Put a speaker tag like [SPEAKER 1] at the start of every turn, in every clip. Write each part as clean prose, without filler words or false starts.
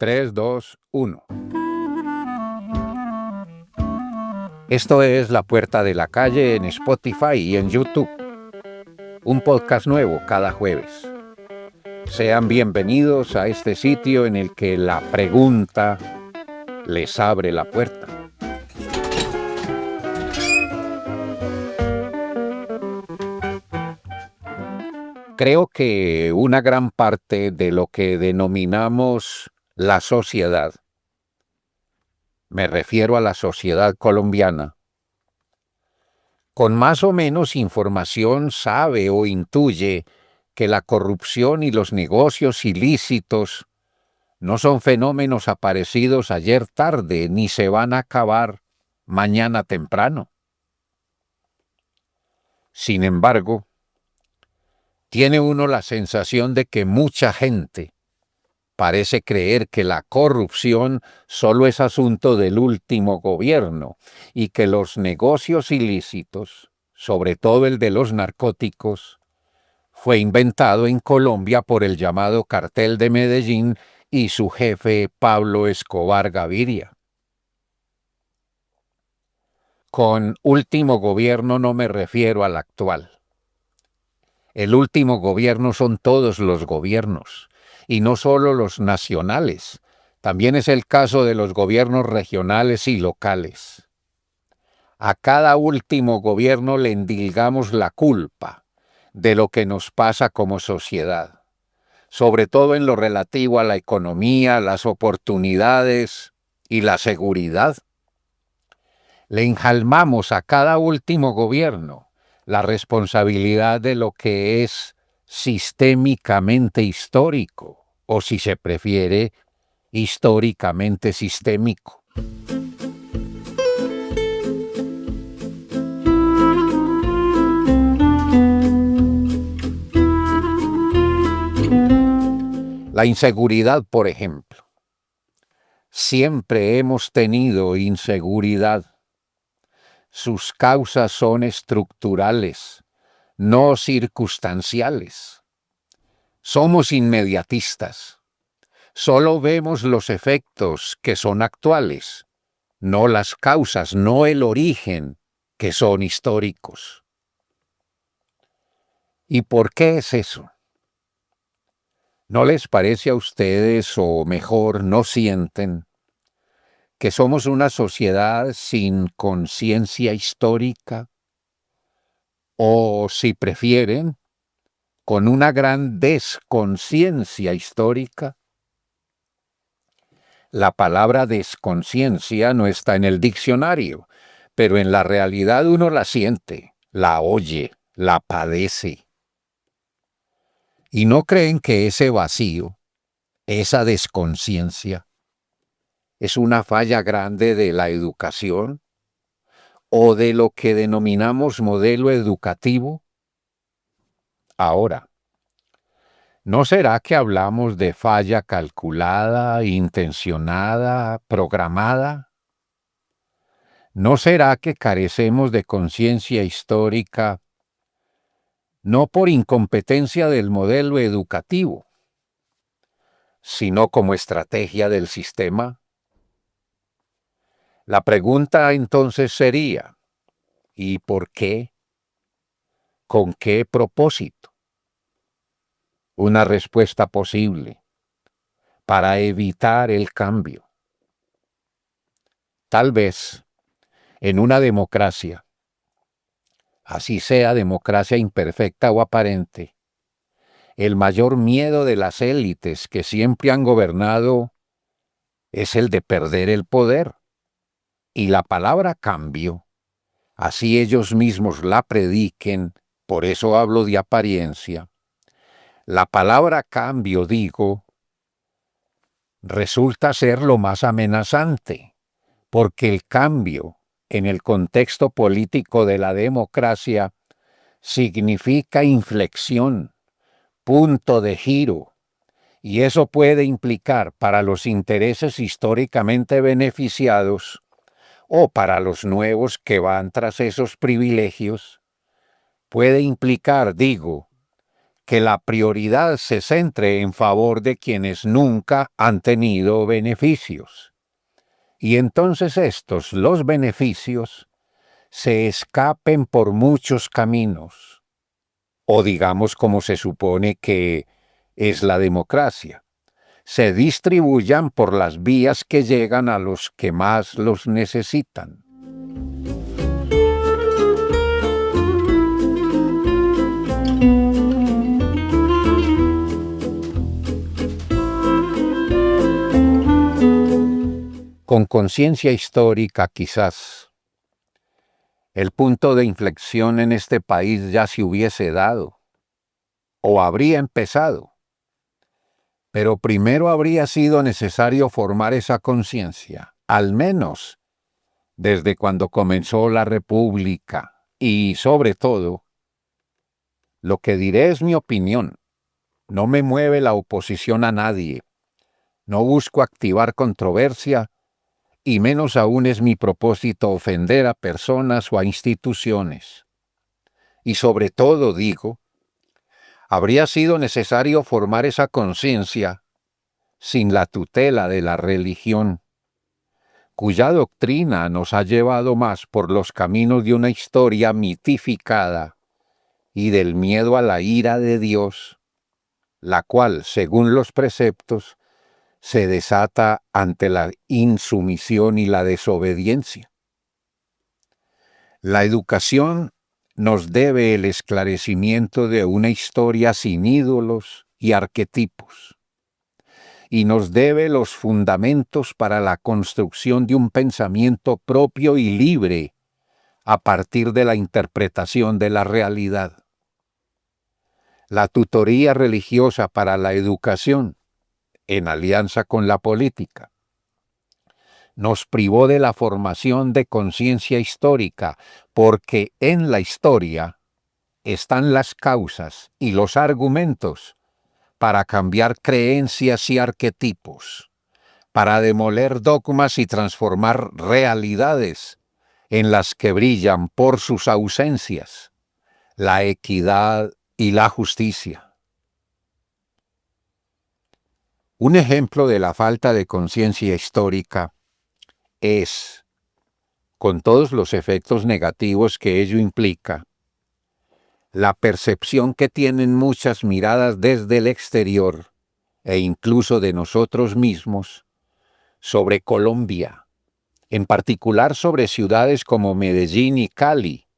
[SPEAKER 1] 3, 2, 1. Esto es La Puerta de la Calle en Spotify y en YouTube. Un podcast nuevo cada jueves. Sean bienvenidos a este sitio en el que la pregunta les abre la puerta. Creo que una gran parte de lo que denominamos la sociedad, me refiero a la sociedad colombiana, con más o menos información sabe o intuye que la corrupción y los negocios ilícitos no son fenómenos aparecidos ayer tarde ni se van a acabar mañana temprano. Sin embargo, tiene uno la sensación de que mucha gente parece creer que la corrupción solo es asunto del último gobierno y que los negocios ilícitos, sobre todo el de los narcóticos, fue inventado en Colombia por el llamado Cartel de Medellín y su jefe Pablo Escobar Gaviria. Con último gobierno no me refiero al actual. El último gobierno son todos los gobiernos, y no solo los nacionales, también es el caso de los gobiernos regionales y locales. A cada último gobierno le endilgamos la culpa de lo que nos pasa como sociedad, sobre todo en lo relativo a la economía, las oportunidades y la seguridad. Le enjalmamos a cada último gobierno la responsabilidad de lo que es sistémicamente histórico, o si se prefiere, históricamente sistémico. La inseguridad, por ejemplo. Siempre hemos tenido inseguridad. Sus causas son estructurales, no circunstanciales. Somos inmediatistas. Solo vemos los efectos que son actuales, no las causas, no el origen, que son históricos. ¿Y por qué es eso? ¿No les parece a ustedes, o mejor, no sienten, que somos una sociedad sin conciencia histórica? O, si prefieren, con una gran desconciencia histórica. La palabra desconciencia no está en el diccionario, pero en la realidad uno la siente, la oye, la padece. ¿Y no creen que ese vacío, esa desconciencia, es una falla grande de la educación o de lo que denominamos modelo educativo? Ahora, ¿no será que hablamos de falla calculada, intencionada, programada? ¿No será que carecemos de conciencia histórica, no por incompetencia del modelo educativo, sino como estrategia del sistema? La pregunta entonces sería, ¿y por qué? ¿Con qué propósito? Una respuesta posible: para evitar el cambio. Tal vez en una democracia, así sea democracia imperfecta o aparente, el mayor miedo de las élites que siempre han gobernado es el de perder el poder. Y la palabra cambio, así ellos mismos la prediquen, por eso hablo de apariencia, la palabra cambio, digo, resulta ser lo más amenazante, porque el cambio en el contexto político de la democracia significa inflexión, punto de giro, y eso puede implicar para los intereses históricamente beneficiados o para los nuevos que van tras esos privilegios, puede implicar, digo, que la prioridad se centre en favor de quienes nunca han tenido beneficios. Y entonces estos, los beneficios, se escapen por muchos caminos, o digamos como se supone que es la democracia, se distribuyan por las vías que llegan a los que más los necesitan. Con conciencia histórica, quizás, el punto de inflexión en este país ya se hubiese dado, o habría empezado. Pero primero habría sido necesario formar esa conciencia, al menos desde cuando comenzó la República, y sobre todo, lo que diré es mi opinión. No me mueve la oposición a nadie. No busco activar controversia, y menos aún es mi propósito ofender a personas o a instituciones. Y sobre todo, digo, habría sido necesario formar esa conciencia sin la tutela de la religión, cuya doctrina nos ha llevado más por los caminos de una historia mitificada y del miedo a la ira de Dios, la cual, según los preceptos, se desata ante la insumisión y la desobediencia. La educación nos debe el esclarecimiento de una historia sin ídolos y arquetipos, y nos debe los fundamentos para la construcción de un pensamiento propio y libre a partir de la interpretación de la realidad. La tutoría religiosa para la educación, en alianza con la política, nos privó de la formación de conciencia histórica, porque en la historia están las causas y los argumentos para cambiar creencias y arquetipos, para demoler dogmas y transformar realidades en las que brillan por sus ausencias la equidad y la justicia. Un ejemplo de la falta de conciencia histórica es, con todos los efectos negativos que ello implica, la percepción que tienen muchas miradas desde el exterior e incluso de nosotros mismos sobre Colombia, en particular sobre ciudades como Medellín y Cali,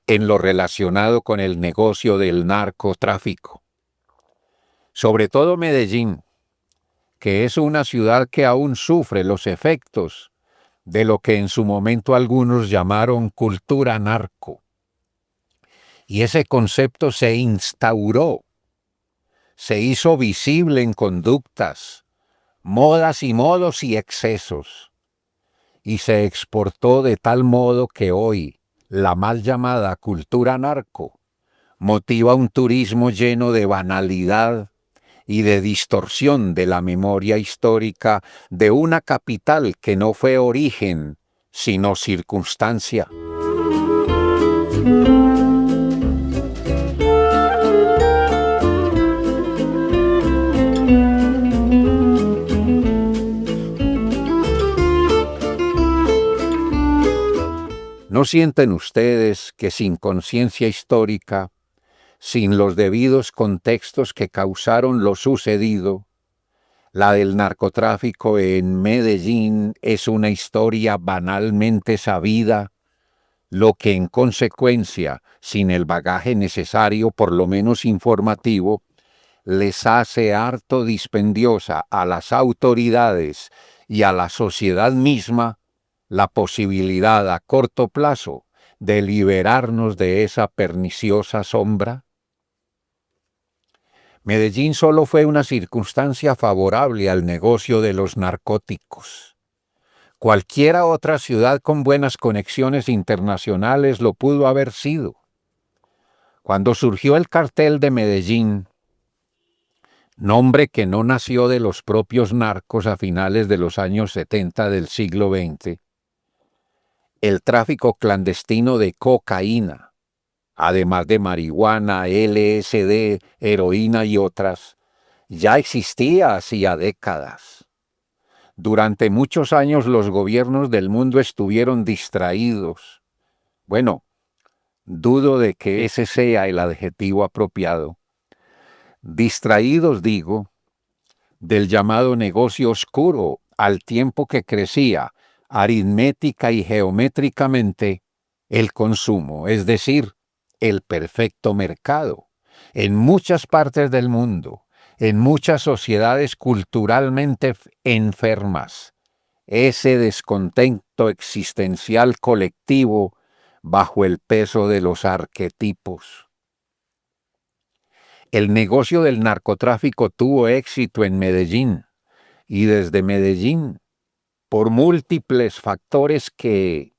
[SPEAKER 1] en lo relacionado con el negocio del narcotráfico. Sobre todo Medellín, que es una ciudad que aún sufre los efectos de lo que en su momento algunos llamaron cultura narco. Y ese concepto se instauró, se hizo visible en conductas, modas y modos y excesos, y se exportó de tal modo que hoy la mal llamada cultura narco motiva un turismo lleno de banalidad y de distorsión de la memoria histórica de una capital que no fue origen, sino circunstancia. ¿No sienten ustedes que sin conciencia histórica, sin los debidos contextos que causaron lo sucedido, la del narcotráfico en Medellín es una historia banalmente sabida, lo que en consecuencia, sin el bagaje necesario, por lo menos informativo, les hace harto dispendiosa a las autoridades y a la sociedad misma la posibilidad a corto plazo de liberarnos de esa perniciosa sombra? Medellín solo fue una circunstancia favorable al negocio de los narcóticos. Cualquiera otra ciudad con buenas conexiones internacionales lo pudo haber sido. Cuando surgió el cartel de Medellín, nombre que no nació de los propios narcos a finales de los años 70 del siglo XX, el tráfico clandestino de cocaína, además de marihuana, LSD, heroína y otras, ya existía hacía décadas. Durante muchos años los gobiernos del mundo estuvieron distraídos. Bueno, dudo de que ese sea el adjetivo apropiado. Distraídos, digo, del llamado negocio oscuro, al tiempo que crecía aritmética y geométricamente el consumo, es decir, el perfecto mercado, en muchas partes del mundo, en muchas sociedades culturalmente enfermas. Ese descontento existencial colectivo bajo el peso de los arquetipos. El negocio del narcotráfico tuvo éxito en Medellín y desde Medellín, por múltiples factores que,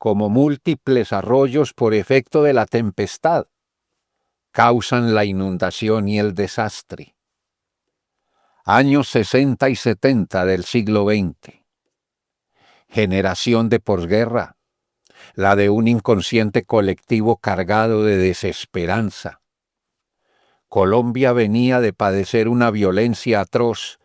[SPEAKER 1] como múltiples arroyos por efecto de la tempestad, causan la inundación y el desastre. Años 60 y 70 del siglo XX. Generación de posguerra, la de un inconsciente colectivo cargado de desesperanza. Colombia venía de padecer una violencia atroz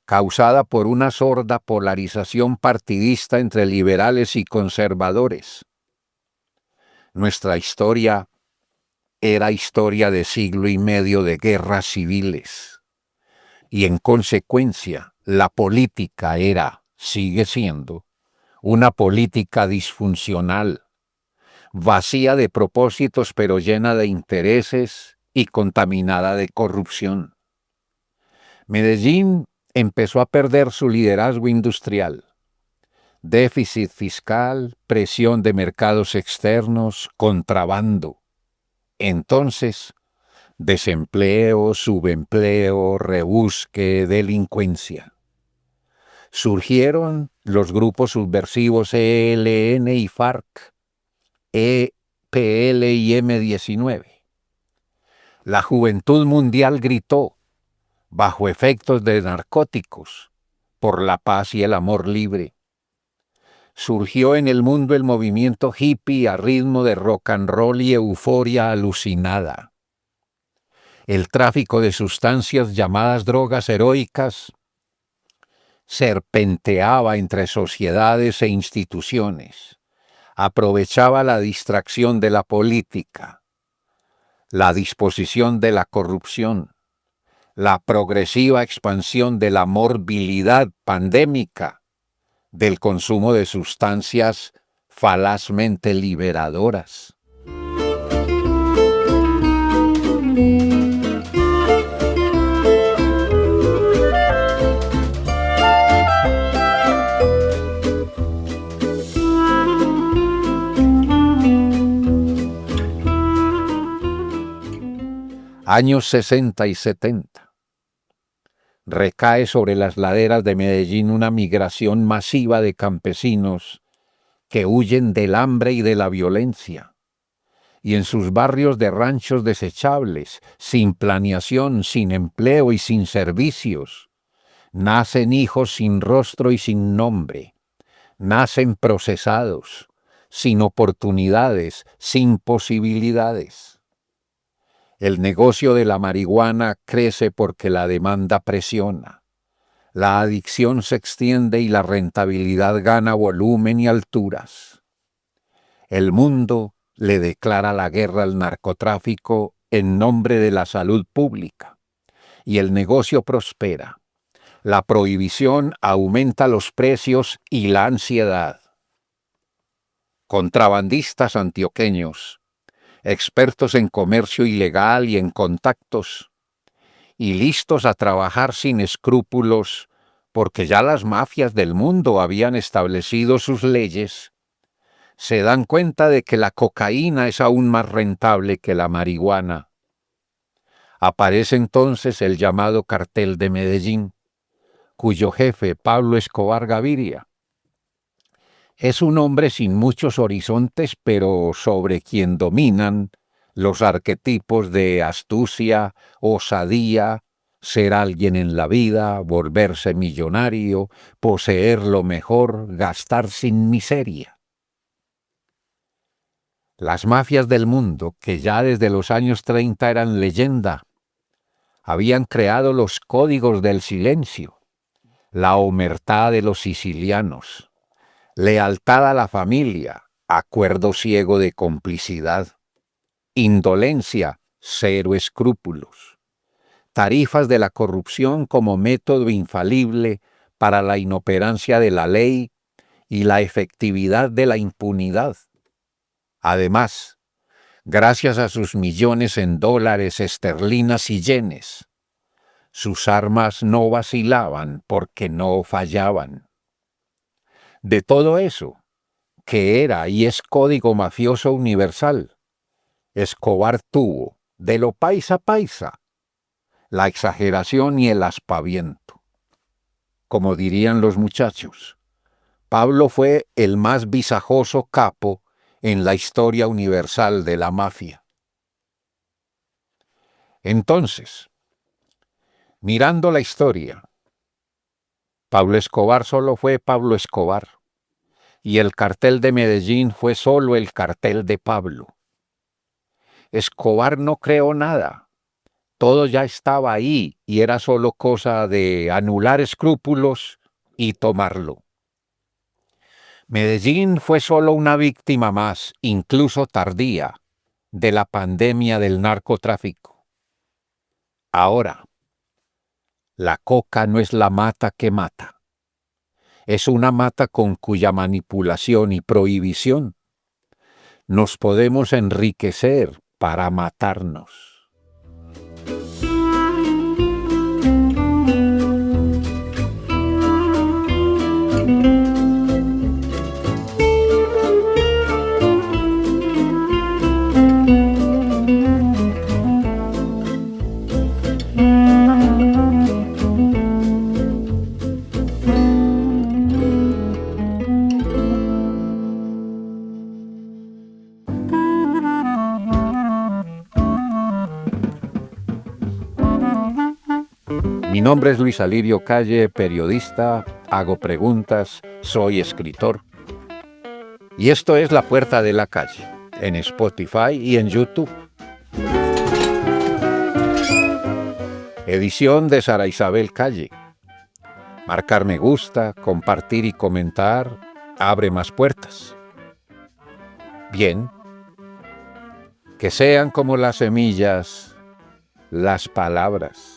[SPEAKER 1] causada por una sorda polarización partidista entre liberales y conservadores. Nuestra historia era historia de siglo y medio de guerras civiles, y en consecuencia la política sigue siendo, una política disfuncional, vacía de propósitos pero llena de intereses y contaminada de corrupción. Medellín empezó a perder su liderazgo industrial. Déficit fiscal, presión de mercados externos, contrabando. Entonces, desempleo, subempleo, rebusque, delincuencia. Surgieron los grupos subversivos ELN y FARC, EPL y M-19. La juventud mundial gritó, bajo efectos de narcóticos, por la paz y el amor libre. Surgió en el mundo el movimiento hippie a ritmo de rock and roll y euforia alucinada. El tráfico de sustancias llamadas drogas heroicas serpenteaba entre sociedades e instituciones, aprovechaba la distracción de la política, la disposición de la corrupción, la progresiva expansión de la morbilidad pandémica, del consumo de sustancias falazmente liberadoras. Años 60 y 70. Recae sobre las laderas de Medellín una migración masiva de campesinos que huyen del hambre y de la violencia, y en sus barrios de ranchos desechables, sin planeación, sin empleo y sin servicios, nacen hijos sin rostro y sin nombre, nacen procesados, sin oportunidades, sin posibilidades. El negocio de la marihuana crece porque la demanda presiona. La adicción se extiende y la rentabilidad gana volumen y alturas. El mundo le declara la guerra al narcotráfico en nombre de la salud pública, y el negocio prospera. La prohibición aumenta los precios y la ansiedad. Contrabandistas antioqueños, expertos en comercio ilegal y en contactos, y listos a trabajar sin escrúpulos, porque ya las mafias del mundo habían establecido sus leyes, se dan cuenta de que la cocaína es aún más rentable que la marihuana. Aparece entonces el llamado Cartel de Medellín, cuyo jefe, Pablo Escobar Gaviria, es un hombre sin muchos horizontes, pero sobre quien dominan los arquetipos de astucia, osadía, ser alguien en la vida, volverse millonario, poseer lo mejor, gastar sin miseria. Las mafias del mundo, que ya desde los años 30 eran leyenda, habían creado los códigos del silencio, la omertá de los sicilianos, lealtad a la familia, acuerdo ciego de complicidad, indolencia, cero escrúpulos, tarifas de la corrupción como método infalible para la inoperancia de la ley y la efectividad de la impunidad. Además, gracias a sus millones en dólares, esterlinas y yenes, sus armas no vacilaban porque no fallaban. De todo eso, que era y es código mafioso universal, Escobar tuvo, de lo paisa a paisa, la exageración y el aspaviento. Como dirían los muchachos, Pablo fue el más visajoso capo en la historia universal de la mafia. Entonces, mirando la historia, Pablo Escobar solo fue Pablo Escobar, y el cartel de Medellín fue solo el cartel de Pablo. Escobar no creó nada, todo ya estaba ahí y era solo cosa de anular escrúpulos y tomarlo. Medellín fue solo una víctima más, incluso tardía, de la pandemia del narcotráfico. Ahora, la coca no es la mata que mata. Es una mata con cuya manipulación y prohibición nos podemos enriquecer para matarnos. Mi nombre es Luis Alirio Calle, periodista, hago preguntas, soy escritor. Y esto es La Puerta de la Calle, en Spotify y en YouTube. Edición de Sara Isabel Calle. Marcar me gusta, compartir y comentar abre más puertas. Bien, que sean como las semillas, las palabras.